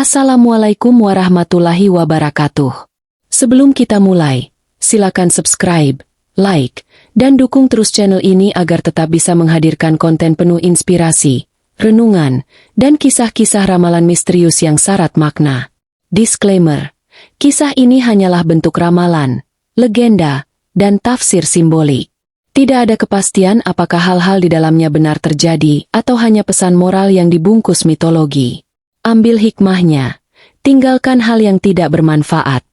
Assalamualaikum warahmatullahi wabarakatuh. Sebelum kita mulai, silakan subscribe, like, dan dukung terus channel ini agar tetap bisa menghadirkan konten penuh inspirasi, renungan, dan kisah-kisah ramalan misterius yang syarat makna. Disclaimer, kisah ini hanyalah bentuk ramalan, legenda, dan tafsir simbolik. Tidak ada kepastian apakah hal-hal di dalamnya benar terjadi atau hanya pesan moral yang dibungkus mitologi. Ambil hikmahnya, tinggalkan hal yang tidak bermanfaat.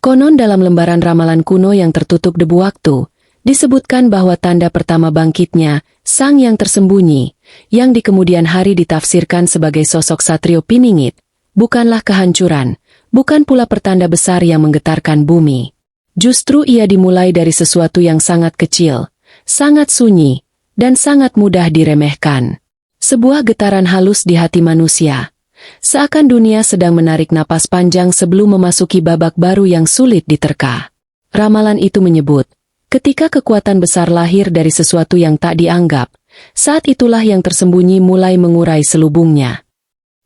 Konon dalam lembaran ramalan kuno yang tertutup debu waktu, disebutkan bahwa tanda pertama bangkitnya sang yang tersembunyi, yang di kemudian hari ditafsirkan sebagai sosok Satrio Piningit, bukanlah kehancuran, bukan pula pertanda besar yang menggetarkan bumi. Justru ia dimulai dari sesuatu yang sangat kecil, sangat sunyi, dan sangat mudah diremehkan. Sebuah getaran halus di hati manusia. Seakan dunia sedang menarik napas panjang sebelum memasuki babak baru yang sulit diterka. Ramalan itu menyebut, ketika kekuatan besar lahir dari sesuatu yang tak dianggap, saat itulah yang tersembunyi mulai mengurai selubungnya.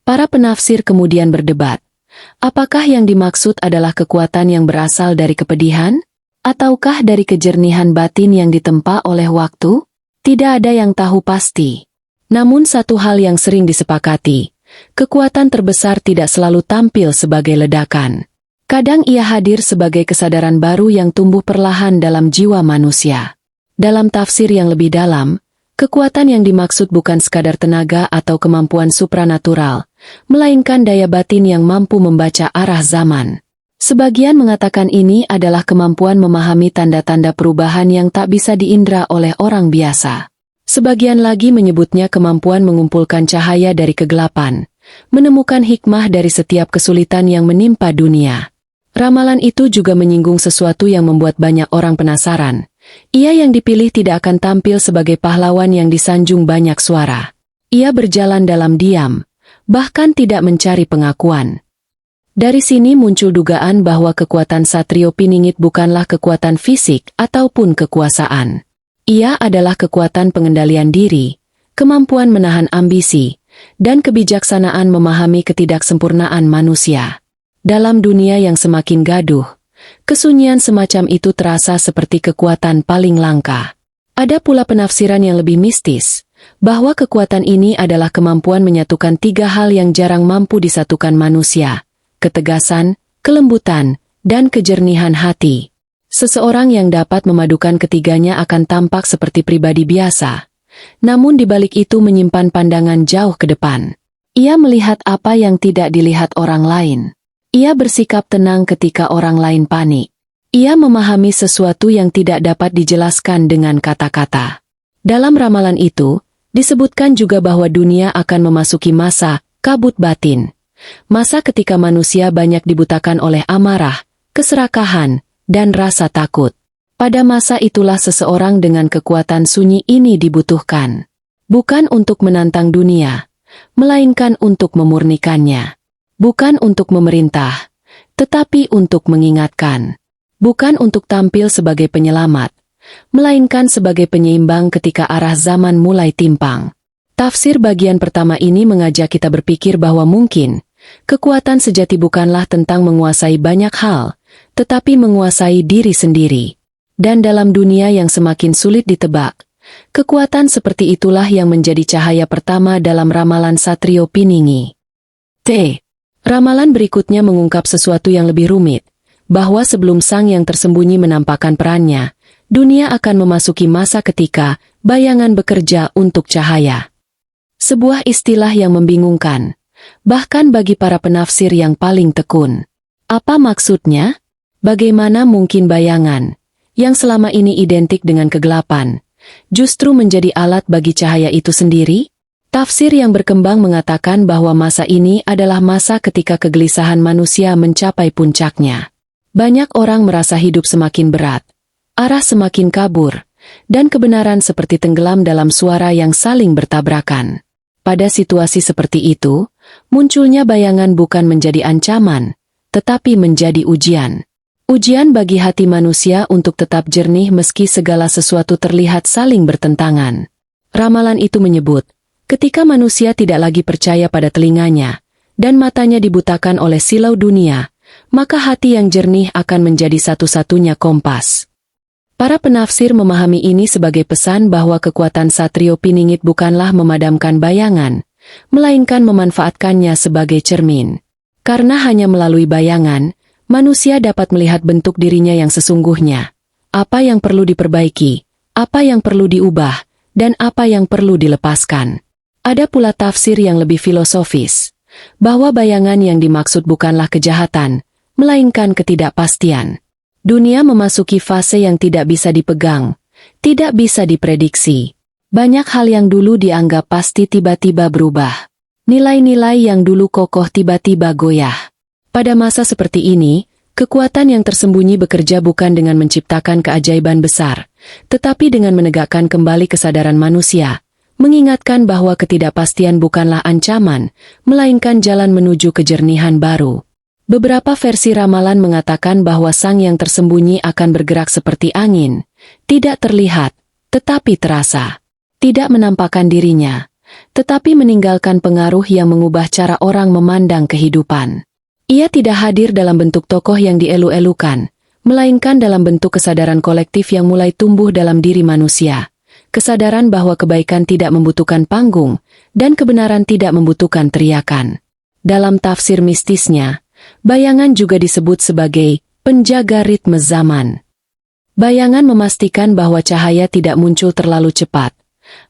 Para penafsir kemudian berdebat, apakah yang dimaksud adalah kekuatan yang berasal dari kepedihan? Ataukah dari kejernihan batin yang ditempa oleh waktu? Tidak ada yang tahu pasti. Namun satu hal yang sering disepakati, kekuatan terbesar tidak selalu tampil sebagai ledakan. Kadang ia hadir sebagai kesadaran baru yang tumbuh perlahan dalam jiwa manusia. Dalam tafsir yang lebih dalam, kekuatan yang dimaksud bukan sekadar tenaga atau kemampuan supranatural, melainkan daya batin yang mampu membaca arah zaman. Sebagian mengatakan ini adalah kemampuan memahami tanda-tanda perubahan yang tak bisa diindra oleh orang biasa. Sebagian lagi menyebutnya kemampuan mengumpulkan cahaya dari kegelapan, menemukan hikmah dari setiap kesulitan yang menimpa dunia. Ramalan itu juga menyinggung sesuatu yang membuat banyak orang penasaran. Ia yang dipilih tidak akan tampil sebagai pahlawan yang disanjung banyak suara. Ia berjalan dalam diam, bahkan tidak mencari pengakuan. Dari sini muncul dugaan bahwa kekuatan Satrio Piningit bukanlah kekuatan fisik ataupun kekuasaan. Ia adalah kekuatan pengendalian diri, kemampuan menahan ambisi, dan kebijaksanaan memahami ketidaksempurnaan manusia. Dalam dunia yang semakin gaduh, kesunyian semacam itu terasa seperti kekuatan paling langka. Ada pula penafsiran yang lebih mistis, bahwa kekuatan ini adalah kemampuan menyatukan tiga hal yang jarang mampu disatukan manusia: ketegasan, kelembutan, dan kejernihan hati. Seseorang yang dapat memadukan ketiganya akan tampak seperti pribadi biasa, namun di balik itu menyimpan pandangan jauh ke depan. Ia melihat apa yang tidak dilihat orang lain. Ia bersikap tenang ketika orang lain panik. Ia memahami sesuatu yang tidak dapat dijelaskan dengan kata-kata. Dalam ramalan itu, disebutkan juga bahwa dunia akan memasuki masa kabut batin. Masa ketika manusia banyak dibutakan oleh amarah, keserakahan, dan rasa takut. Pada masa itulah seseorang dengan kekuatan sunyi ini dibutuhkan. Bukan untuk menantang dunia, melainkan untuk memurnikannya. Bukan untuk memerintah, tetapi untuk mengingatkan. Bukan untuk tampil sebagai penyelamat, melainkan sebagai penyeimbang ketika arah zaman mulai timpang. Tafsir bagian pertama ini mengajak kita berpikir bahwa mungkin kekuatan sejati bukanlah tentang menguasai banyak hal, tetapi menguasai diri sendiri. Dan dalam dunia yang semakin sulit ditebak, kekuatan seperti itulah yang menjadi cahaya pertama dalam ramalan Satrio Piningit. Ramalan berikutnya mengungkap sesuatu yang lebih rumit, bahwa sebelum sang yang tersembunyi menampakkan perannya, dunia akan memasuki masa ketika bayangan bekerja untuk cahaya. Sebuah istilah yang membingungkan, bahkan bagi para penafsir yang paling tekun. Apa maksudnya? Bagaimana mungkin bayangan, yang selama ini identik dengan kegelapan, justru menjadi alat bagi cahaya itu sendiri? Tafsir yang berkembang mengatakan bahwa masa ini adalah masa ketika kegelisahan manusia mencapai puncaknya. Banyak orang merasa hidup semakin berat, arah semakin kabur, dan kebenaran seperti tenggelam dalam suara yang saling bertabrakan. Pada situasi seperti itu, munculnya bayangan bukan menjadi ancaman, tetapi menjadi ujian. Ujian bagi hati manusia untuk tetap jernih meski segala sesuatu terlihat saling bertentangan. Ramalan itu menyebut, ketika manusia tidak lagi percaya pada telinganya, dan matanya dibutakan oleh silau dunia, maka hati yang jernih akan menjadi satu-satunya kompas. Para penafsir memahami ini sebagai pesan bahwa kekuatan Satrio Piningit bukanlah memadamkan bayangan, melainkan memanfaatkannya sebagai cermin. Karena hanya melalui bayangan, manusia dapat melihat bentuk dirinya yang sesungguhnya. Apa yang perlu diperbaiki, apa yang perlu diubah, dan apa yang perlu dilepaskan. Ada pula tafsir yang lebih filosofis, bahwa bayangan yang dimaksud bukanlah kejahatan, melainkan ketidakpastian. Dunia memasuki fase yang tidak bisa dipegang, tidak bisa diprediksi. Banyak hal yang dulu dianggap pasti tiba-tiba berubah. Nilai-nilai yang dulu kokoh tiba-tiba goyah. Pada masa seperti ini, kekuatan yang tersembunyi bekerja bukan dengan menciptakan keajaiban besar, tetapi dengan menegakkan kembali kesadaran manusia, mengingatkan bahwa ketidakpastian bukanlah ancaman, melainkan jalan menuju kejernihan baru. Beberapa versi ramalan mengatakan bahwa sang yang tersembunyi akan bergerak seperti angin, tidak terlihat, tetapi terasa. Tidak menampakkan dirinya, tetapi meninggalkan pengaruh yang mengubah cara orang memandang kehidupan. Ia tidak hadir dalam bentuk tokoh yang dielu-elukan, melainkan dalam bentuk kesadaran kolektif yang mulai tumbuh dalam diri manusia. Kesadaran bahwa kebaikan tidak membutuhkan panggung, dan kebenaran tidak membutuhkan teriakan. Dalam tafsir mistisnya, bayangan juga disebut sebagai penjaga ritme zaman. Bayangan memastikan bahwa cahaya tidak muncul terlalu cepat,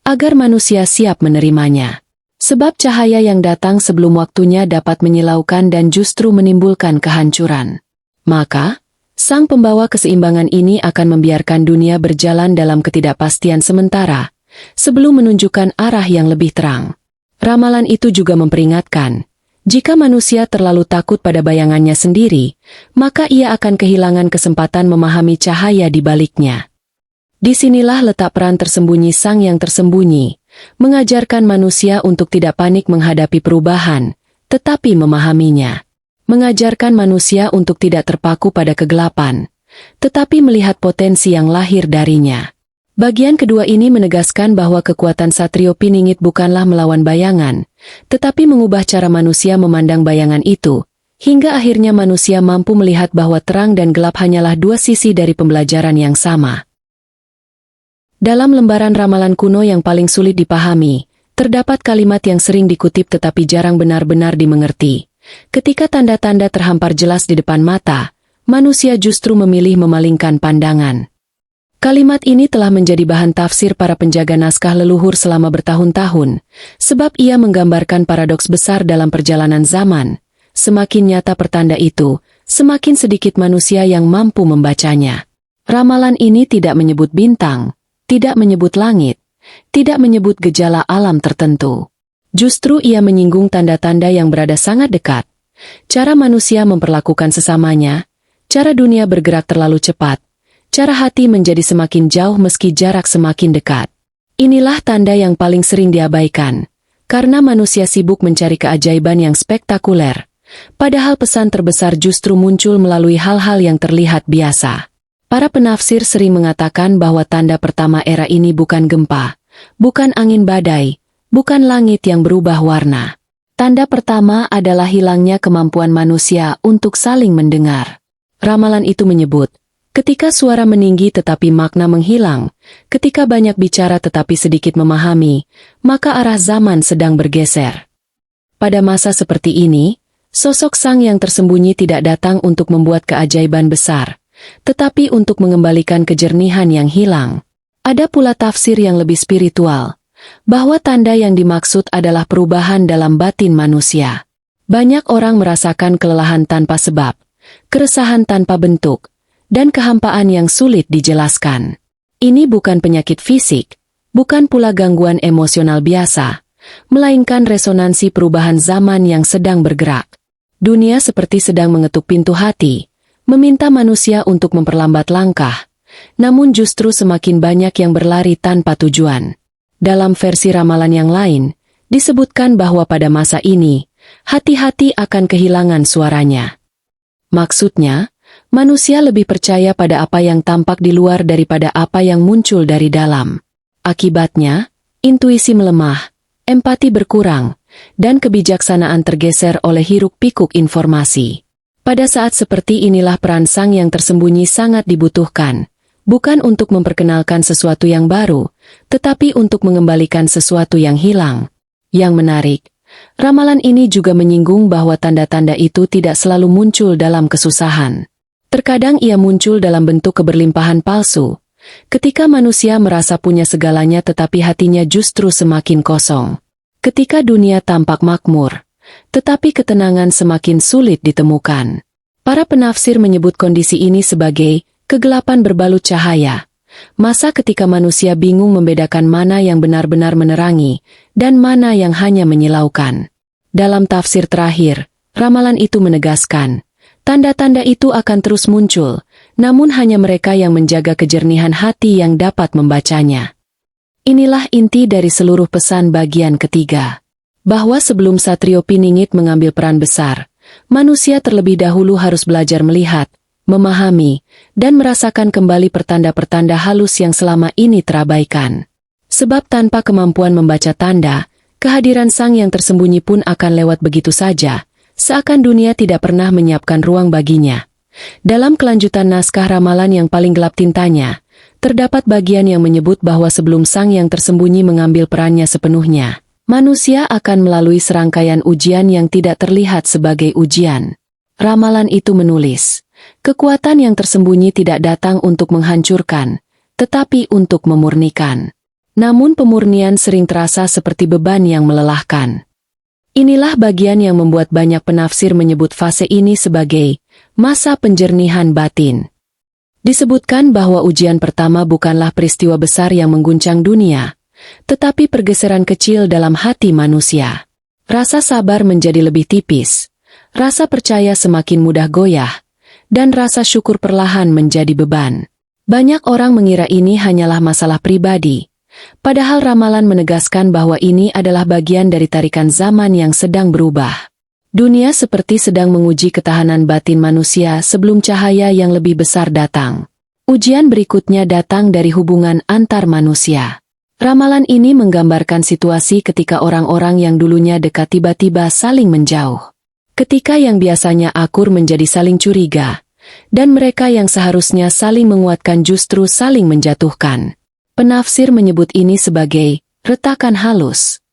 agar manusia siap menerimanya. Sebab cahaya yang datang sebelum waktunya dapat menyilaukan dan justru menimbulkan kehancuran. Maka, sang pembawa keseimbangan ini akan membiarkan dunia berjalan dalam ketidakpastian sementara, sebelum menunjukkan arah yang lebih terang. Ramalan itu juga memperingatkan, jika manusia terlalu takut pada bayangannya sendiri, maka ia akan kehilangan kesempatan memahami cahaya di baliknya. Disinilah letak peran tersembunyi sang yang tersembunyi, mengajarkan manusia untuk tidak panik menghadapi perubahan, tetapi memahaminya. Mengajarkan manusia untuk tidak terpaku pada kegelapan, tetapi melihat potensi yang lahir darinya. Bagian kedua ini menegaskan bahwa kekuatan Satrio Piningit bukanlah melawan bayangan, tetapi mengubah cara manusia memandang bayangan itu, hingga akhirnya manusia mampu melihat bahwa terang dan gelap hanyalah dua sisi dari pembelajaran yang sama. Dalam lembaran ramalan kuno yang paling sulit dipahami, terdapat kalimat yang sering dikutip tetapi jarang benar-benar dimengerti. Ketika tanda-tanda terhampar jelas di depan mata, manusia justru memilih memalingkan pandangan. Kalimat ini telah menjadi bahan tafsir para penjaga naskah leluhur selama bertahun-tahun, sebab ia menggambarkan paradoks besar dalam perjalanan zaman. Semakin nyata pertanda itu, semakin sedikit manusia yang mampu membacanya. Ramalan ini tidak menyebut bintang, tidak menyebut langit, tidak menyebut gejala alam tertentu. Justru ia menyinggung tanda-tanda yang berada sangat dekat. Cara manusia memperlakukan sesamanya, cara dunia bergerak terlalu cepat, cara hati menjadi semakin jauh meski jarak semakin dekat. Inilah tanda yang paling sering diabaikan, karena manusia sibuk mencari keajaiban yang spektakuler, padahal pesan terbesar justru muncul melalui hal-hal yang terlihat biasa. Para penafsir sering mengatakan bahwa tanda pertama era ini bukan gempa, bukan angin badai, bukan langit yang berubah warna. Tanda pertama adalah hilangnya kemampuan manusia untuk saling mendengar. Ramalan itu menyebut, ketika suara meninggi tetapi makna menghilang, ketika banyak bicara tetapi sedikit memahami, maka arah zaman sedang bergeser. Pada masa seperti ini, sosok sang yang tersembunyi tidak datang untuk membuat keajaiban besar, tetapi untuk mengembalikan kejernihan yang hilang. Ada pula tafsir yang lebih spiritual, bahwa tanda yang dimaksud adalah perubahan dalam batin manusia. Banyak orang merasakan kelelahan tanpa sebab, keresahan tanpa bentuk, dan kehampaan yang sulit dijelaskan. Ini bukan penyakit fisik, bukan pula gangguan emosional biasa, melainkan resonansi perubahan zaman yang sedang bergerak. Dunia seperti sedang mengetuk pintu hati, meminta manusia untuk memperlambat langkah, namun justru semakin banyak yang berlari tanpa tujuan. Dalam versi ramalan yang lain, disebutkan bahwa pada masa ini, hati-hati akan kehilangan suaranya. Maksudnya, manusia lebih percaya pada apa yang tampak di luar daripada apa yang muncul dari dalam. Akibatnya, intuisi melemah, empati berkurang, dan kebijaksanaan tergeser oleh hiruk-pikuk informasi. Pada saat seperti inilah peran sang yang tersembunyi sangat dibutuhkan, bukan untuk memperkenalkan sesuatu yang baru, tetapi untuk mengembalikan sesuatu yang hilang. Yang menarik, ramalan ini juga menyinggung bahwa tanda-tanda itu tidak selalu muncul dalam kesusahan. Terkadang ia muncul dalam bentuk keberlimpahan palsu, ketika manusia merasa punya segalanya tetapi hatinya justru semakin kosong. Ketika dunia tampak makmur, tetapi ketenangan semakin sulit ditemukan. Para penafsir menyebut kondisi ini sebagai kegelapan berbalut cahaya, masa ketika manusia bingung membedakan mana yang benar-benar menerangi dan mana yang hanya menyilaukan. Dalam tafsir terakhir, ramalan itu menegaskan, tanda-tanda itu akan terus muncul, namun hanya mereka yang menjaga kejernihan hati yang dapat membacanya. Inilah inti dari seluruh pesan bagian ketiga, bahwa sebelum Satrio Piningit mengambil peran besar, manusia terlebih dahulu harus belajar melihat, memahami, dan merasakan kembali pertanda-pertanda halus yang selama ini terabaikan. Sebab tanpa kemampuan membaca tanda, kehadiran sang yang tersembunyi pun akan lewat begitu saja, seakan dunia tidak pernah menyiapkan ruang baginya. Dalam kelanjutan naskah ramalan yang paling gelap tintanya, terdapat bagian yang menyebut bahwa sebelum sang yang tersembunyi mengambil perannya sepenuhnya, manusia akan melalui serangkaian ujian yang tidak terlihat sebagai ujian. Ramalan itu menulis, kekuatan yang tersembunyi tidak datang untuk menghancurkan, tetapi untuk memurnikan. Namun pemurnian sering terasa seperti beban yang melelahkan. Inilah bagian yang membuat banyak penafsir menyebut fase ini sebagai masa penjernihan batin. Disebutkan bahwa ujian pertama bukanlah peristiwa besar yang mengguncang dunia, tetapi pergeseran kecil dalam hati manusia. Rasa sabar menjadi lebih tipis, rasa percaya semakin mudah goyah, dan rasa syukur perlahan menjadi beban. Banyak orang mengira ini hanyalah masalah pribadi, padahal ramalan menegaskan bahwa ini adalah bagian dari tarikan zaman yang sedang berubah. Dunia seperti sedang menguji ketahanan batin manusia sebelum cahaya yang lebih besar datang. Ujian berikutnya datang dari hubungan antar manusia. Ramalan ini menggambarkan situasi ketika orang-orang yang dulunya dekat tiba-tiba saling menjauh. Ketika yang biasanya akur menjadi saling curiga, dan mereka yang seharusnya saling menguatkan justru saling menjatuhkan. Penafsir menyebut ini sebagai retakan halus.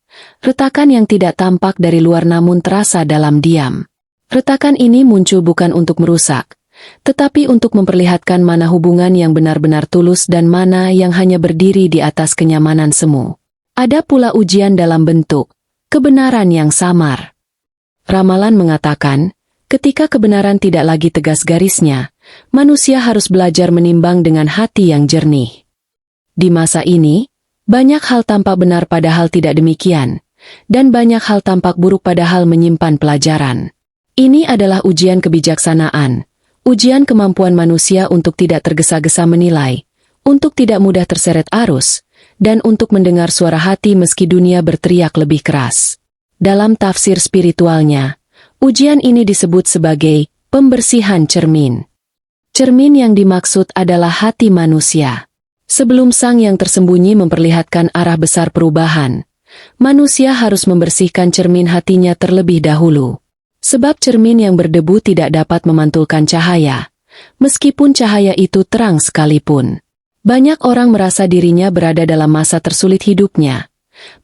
Retakan yang tidak tampak dari luar namun terasa dalam diam. Retakan ini muncul bukan untuk merusak, tetapi untuk memperlihatkan mana hubungan yang benar-benar tulus dan mana yang hanya berdiri di atas kenyamanan semu. Ada pula ujian dalam bentuk kebenaran yang samar. Ramalan mengatakan, ketika kebenaran tidak lagi tegas garisnya, manusia harus belajar menimbang dengan hati yang jernih. Di masa ini, banyak hal tampak benar padahal tidak demikian, dan banyak hal tampak buruk padahal menyimpan pelajaran. Ini adalah ujian kebijaksanaan, ujian kemampuan manusia untuk tidak tergesa-gesa menilai, untuk tidak mudah terseret arus, dan untuk mendengar suara hati meski dunia berteriak lebih keras. Dalam tafsir spiritualnya, ujian ini disebut sebagai pembersihan cermin. Cermin yang dimaksud adalah hati manusia. Sebelum sang yang tersembunyi memperlihatkan arah besar perubahan, manusia harus membersihkan cermin hatinya terlebih dahulu. Sebab cermin yang berdebu tidak dapat memantulkan cahaya, meskipun cahaya itu terang sekalipun. Banyak orang merasa dirinya berada dalam masa tersulit hidupnya,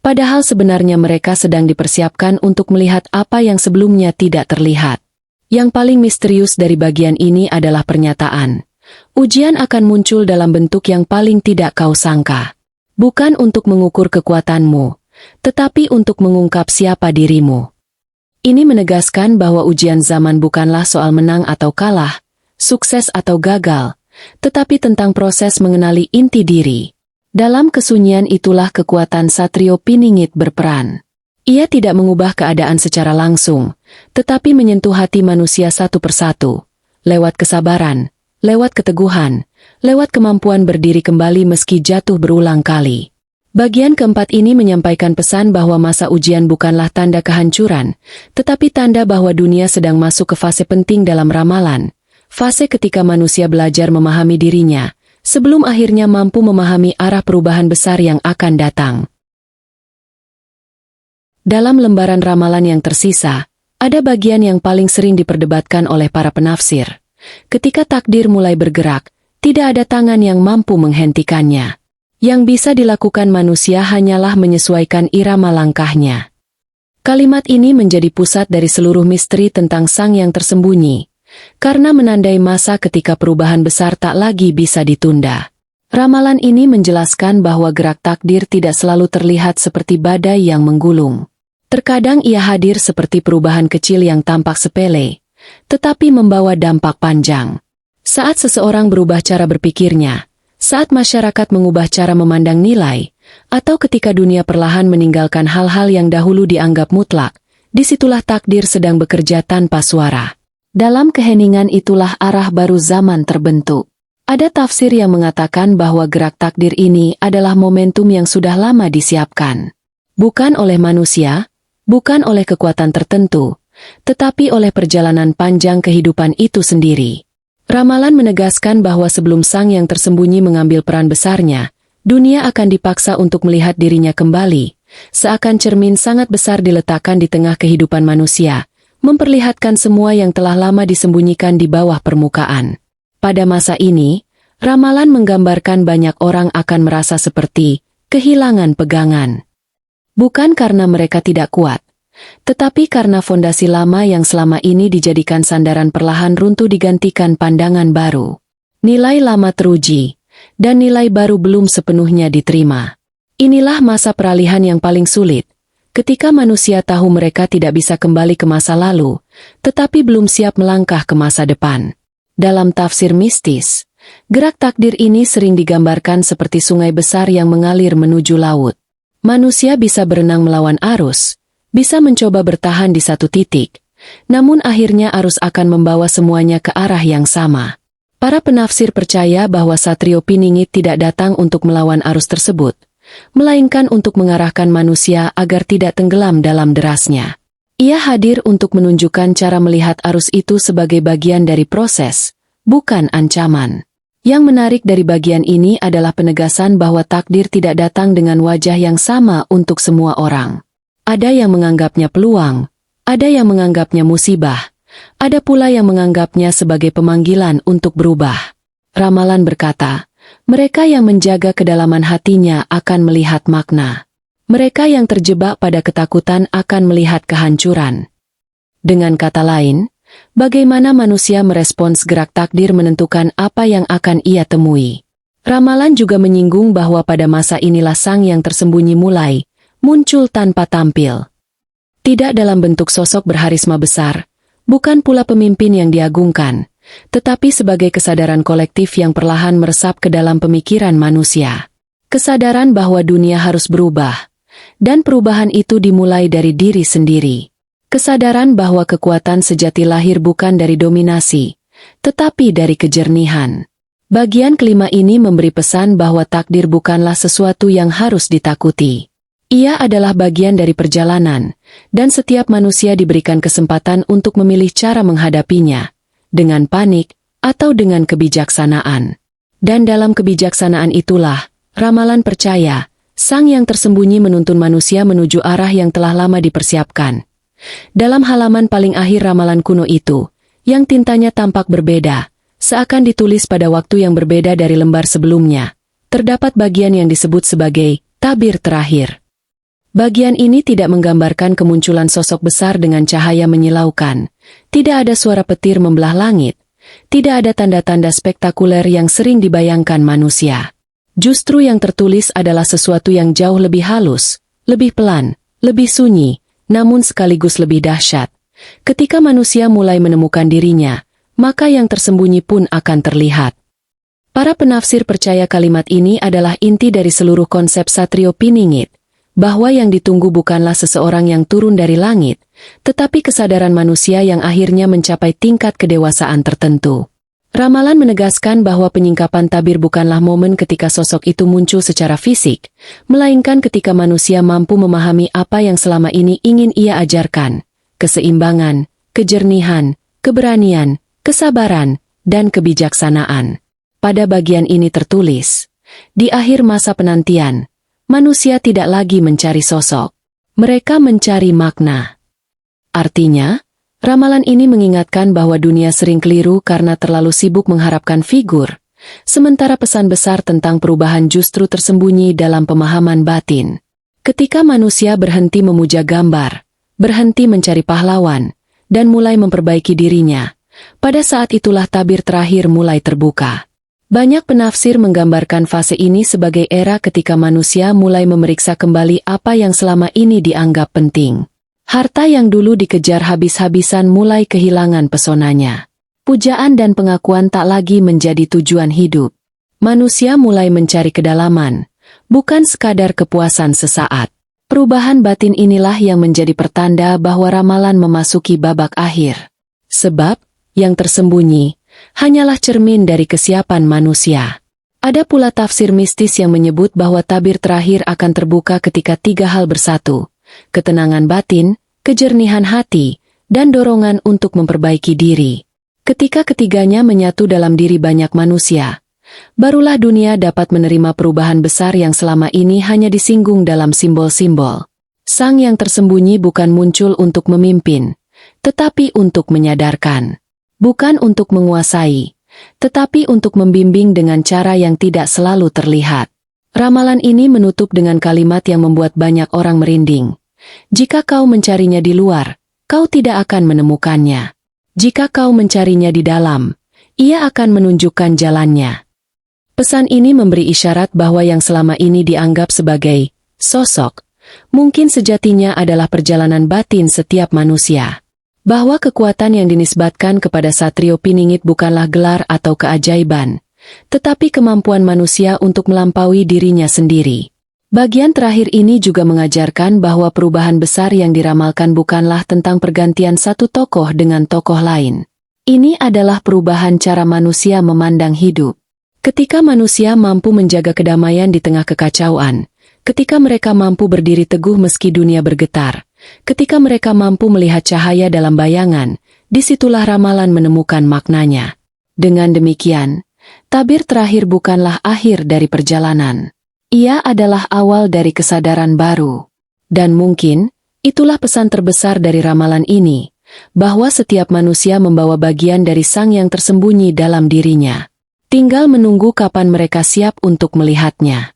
padahal sebenarnya mereka sedang dipersiapkan untuk melihat apa yang sebelumnya tidak terlihat. Yang paling misterius dari bagian ini adalah pernyataan, ujian akan muncul dalam bentuk yang paling tidak kau sangka. Bukan untuk mengukur kekuatanmu, tetapi untuk mengungkap siapa dirimu. Ini menegaskan bahwa ujian zaman bukanlah soal menang atau kalah, sukses atau gagal, tetapi tentang proses mengenali inti diri. Dalam kesunyian itulah kekuatan Satrio Piningit berperan. Ia tidak mengubah keadaan secara langsung, tetapi menyentuh hati manusia satu persatu, lewat kesabaran, lewat keteguhan, lewat kemampuan berdiri kembali meski jatuh berulang kali. Bagian keempat ini menyampaikan pesan bahwa masa ujian bukanlah tanda kehancuran, tetapi tanda bahwa dunia sedang masuk ke fase penting dalam ramalan, fase ketika manusia belajar memahami dirinya, sebelum akhirnya mampu memahami arah perubahan besar yang akan datang. Dalam lembaran ramalan yang tersisa, ada bagian yang paling sering diperdebatkan oleh para penafsir. Ketika takdir mulai bergerak, tidak ada tangan yang mampu menghentikannya. Yang bisa dilakukan manusia hanyalah menyesuaikan irama langkahnya. Kalimat ini menjadi pusat dari seluruh misteri tentang sang yang tersembunyi, karena menandai masa ketika perubahan besar tak lagi bisa ditunda. Ramalan ini menjelaskan bahwa gerak takdir tidak selalu terlihat seperti badai yang menggulung. Terkadang ia hadir seperti perubahan kecil yang tampak sepele, tetapi membawa dampak panjang. Saat seseorang berubah cara berpikirnya, saat masyarakat mengubah cara memandang nilai, atau ketika dunia perlahan meninggalkan hal-hal yang dahulu dianggap mutlak, disitulah takdir sedang bekerja tanpa suara. Dalam keheningan itulah arah baru zaman terbentuk. Ada tafsir yang mengatakan bahwa gerak takdir ini adalah momentum yang sudah lama disiapkan. Bukan oleh manusia, bukan oleh kekuatan tertentu, tetapi oleh perjalanan panjang kehidupan itu sendiri. Ramalan menegaskan bahwa sebelum sang yang tersembunyi mengambil peran besarnya, dunia akan dipaksa untuk melihat dirinya kembali, seakan cermin sangat besar diletakkan di tengah kehidupan manusia, memperlihatkan semua yang telah lama disembunyikan di bawah permukaan. Pada masa ini, ramalan menggambarkan banyak orang akan merasa seperti kehilangan pegangan. Bukan karena mereka tidak kuat, tetapi karena fondasi lama yang selama ini dijadikan sandaran perlahan runtuh digantikan pandangan baru. Nilai lama teruji, dan nilai baru belum sepenuhnya diterima. Inilah masa peralihan yang paling sulit, ketika manusia tahu mereka tidak bisa kembali ke masa lalu, tetapi belum siap melangkah ke masa depan. Dalam tafsir mistis, gerak takdir ini sering digambarkan seperti sungai besar yang mengalir menuju laut. Manusia bisa berenang melawan arus, bisa mencoba bertahan di satu titik, namun akhirnya arus akan membawa semuanya ke arah yang sama. Para penafsir percaya bahwa Satrio Piningit tidak datang untuk melawan arus tersebut, melainkan untuk mengarahkan manusia agar tidak tenggelam dalam derasnya. Ia hadir untuk menunjukkan cara melihat arus itu sebagai bagian dari proses, bukan ancaman. Yang menarik dari bagian ini adalah penegasan bahwa takdir tidak datang dengan wajah yang sama untuk semua orang. Ada yang menganggapnya peluang, ada yang menganggapnya musibah, ada pula yang menganggapnya sebagai pemanggilan untuk berubah. Ramalan berkata, mereka yang menjaga kedalaman hatinya akan melihat makna. Mereka yang terjebak pada ketakutan akan melihat kehancuran. Dengan kata lain, bagaimana manusia merespons gerak takdir menentukan apa yang akan ia temui. Ramalan juga menyinggung bahwa pada masa inilah sang yang tersembunyi mulai muncul tanpa tampil. Tidak dalam bentuk sosok berharisma besar, bukan pula pemimpin yang diagungkan, tetapi sebagai kesadaran kolektif yang perlahan meresap ke dalam pemikiran manusia. Kesadaran bahwa dunia harus berubah, dan perubahan itu dimulai dari diri sendiri. Kesadaran bahwa kekuatan sejati lahir bukan dari dominasi, tetapi dari kejernihan. Bagian kelima ini memberi pesan bahwa takdir bukanlah sesuatu yang harus ditakuti. Ia adalah bagian dari perjalanan, dan setiap manusia diberikan kesempatan untuk memilih cara menghadapinya, dengan panik atau dengan kebijaksanaan. Dan dalam kebijaksanaan itulah, ramalan percaya, sang yang tersembunyi menuntun manusia menuju arah yang telah lama dipersiapkan. Dalam halaman paling akhir ramalan kuno itu, yang tintanya tampak berbeda, seakan ditulis pada waktu yang berbeda dari lembar sebelumnya, terdapat bagian yang disebut sebagai tabir terakhir. Bagian ini tidak menggambarkan kemunculan sosok besar dengan cahaya menyilaukan, tidak ada suara petir membelah langit, tidak ada tanda-tanda spektakuler yang sering dibayangkan manusia. Justru yang tertulis adalah sesuatu yang jauh lebih halus, lebih pelan, lebih sunyi, namun sekaligus lebih dahsyat. Ketika manusia mulai menemukan dirinya, maka yang tersembunyi pun akan terlihat. Para penafsir percaya kalimat ini adalah inti dari seluruh konsep Satrio Piningit, bahwa yang ditunggu bukanlah seseorang yang turun dari langit, tetapi kesadaran manusia yang akhirnya mencapai tingkat kedewasaan tertentu. Ramalan menegaskan bahwa penyingkapan tabir bukanlah momen ketika sosok itu muncul secara fisik, melainkan ketika manusia mampu memahami apa yang selama ini ingin ia ajarkan, keseimbangan, kejernihan, keberanian, kesabaran, dan kebijaksanaan. Pada bagian ini tertulis, di akhir masa penantian, manusia tidak lagi mencari sosok. Mereka mencari makna. Artinya, ramalan ini mengingatkan bahwa dunia sering keliru karena terlalu sibuk mengharapkan figur, sementara pesan besar tentang perubahan justru tersembunyi dalam pemahaman batin. Ketika manusia berhenti memuja gambar, berhenti mencari pahlawan, dan mulai memperbaiki dirinya, pada saat itulah tabir terakhir mulai terbuka. Banyak penafsir menggambarkan fase ini sebagai era ketika manusia mulai memeriksa kembali apa yang selama ini dianggap penting. Harta yang dulu dikejar habis-habisan mulai kehilangan pesonanya. Pujaan dan pengakuan tak lagi menjadi tujuan hidup. Manusia mulai mencari kedalaman, bukan sekadar kepuasan sesaat. Perubahan batin inilah yang menjadi pertanda bahwa ramalan memasuki babak akhir. Sebab, yang tersembunyi hanyalah cermin dari kesiapan manusia. Ada pula tafsir mistis yang menyebut bahwa tabir terakhir akan terbuka ketika 3 hal bersatu: ketenangan batin, kejernihan hati, dan dorongan untuk memperbaiki diri. Ketika ketiganya menyatu dalam diri banyak manusia, barulah dunia dapat menerima perubahan besar yang selama ini hanya disinggung dalam simbol-simbol. Sang yang tersembunyi bukan muncul untuk memimpin, tetapi untuk menyadarkan. Bukan untuk menguasai, tetapi untuk membimbing dengan cara yang tidak selalu terlihat. Ramalan ini menutup dengan kalimat yang membuat banyak orang merinding. Jika kau mencarinya di luar, kau tidak akan menemukannya. Jika kau mencarinya di dalam, ia akan menunjukkan jalannya. Pesan ini memberi isyarat bahwa yang selama ini dianggap sebagai sosok, mungkin sejatinya adalah perjalanan batin setiap manusia. Bahwa kekuatan yang dinisbatkan kepada Satrio Piningit bukanlah gelar atau keajaiban, tetapi kemampuan manusia untuk melampaui dirinya sendiri. Bagian terakhir ini juga mengajarkan bahwa perubahan besar yang diramalkan bukanlah tentang pergantian satu tokoh dengan tokoh lain. Ini adalah perubahan cara manusia memandang hidup. Ketika manusia mampu menjaga kedamaian di tengah kekacauan, ketika mereka mampu berdiri teguh meski dunia bergetar, ketika mereka mampu melihat cahaya dalam bayangan, disitulah ramalan menemukan maknanya. Dengan demikian, tabir terakhir bukanlah akhir dari perjalanan. Ia adalah awal dari kesadaran baru. Dan mungkin, itulah pesan terbesar dari ramalan ini, bahwa setiap manusia membawa bagian dari sang yang tersembunyi dalam dirinya. Tinggal menunggu kapan mereka siap untuk melihatnya.